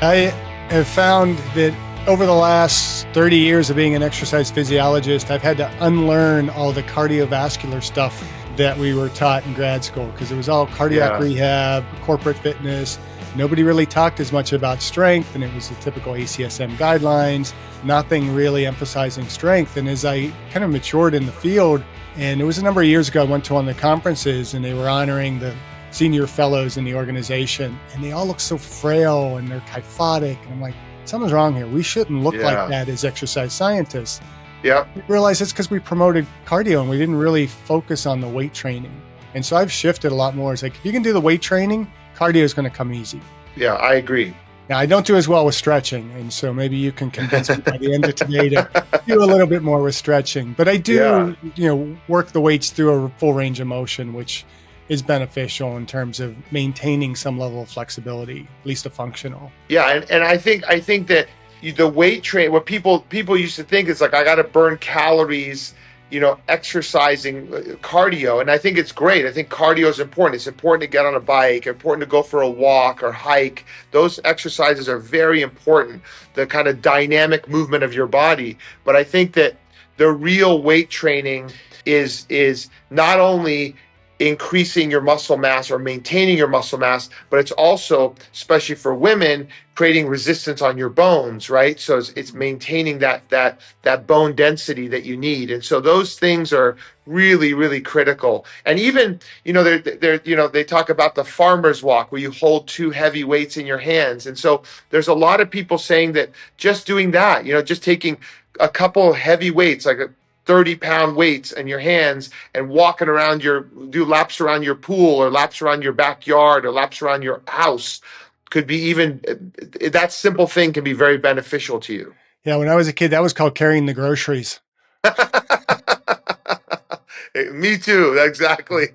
I have found that over the last 30 years of being an exercise physiologist, I've had to unlearn all the cardiovascular stuff that we were taught in grad school because it was all cardiac rehab, corporate fitness. Nobody really talked as much about strength, and it was the typical ACSM guidelines, nothing really emphasizing strength. And as I kind of matured in the field, and it was a number of years ago, I went to one of the conferences and they were honoring the senior fellows in the organization, and they all look so frail and they're kyphotic. And I'm like, something's wrong here. We shouldn't look like that as exercise scientists. Yeah. We realized it's because we promoted cardio and we didn't really focus on the weight training. And so I've shifted a lot more. It's like, if you can do the weight training, cardio is going to come easy. Yeah, I agree. Now, I don't do as well with stretching. And so maybe you can convince me by the end of today to do a little bit more with stretching. But I do, work the weights through a full range of motion, which is beneficial in terms of maintaining some level of flexibility, at least a functional. Yeah, and I think that the weight train, what people used to think is like, I got to burn calories, exercising, cardio. And I think it's great. I think cardio is important. It's important to get on a bike, important to go for a walk or hike. Those exercises are very important, the kind of dynamic movement of your body. But I think that the real weight training is not only increasing your muscle mass or maintaining your muscle mass, but it's also, especially for women, creating resistance on your bones, right? So it's maintaining that bone density that you need. And so those things are really, really critical. And even, they talk about the farmer's walk where you hold two heavy weights in your hands. And so there's a lot of people saying that just doing that, just taking a couple heavy weights, like 30-pound weights in your hands and walking around do laps around your pool or laps around your backyard or laps around your house could be that simple thing can be very beneficial to you. Yeah. When I was a kid, that was called carrying the groceries. Me too. Exactly.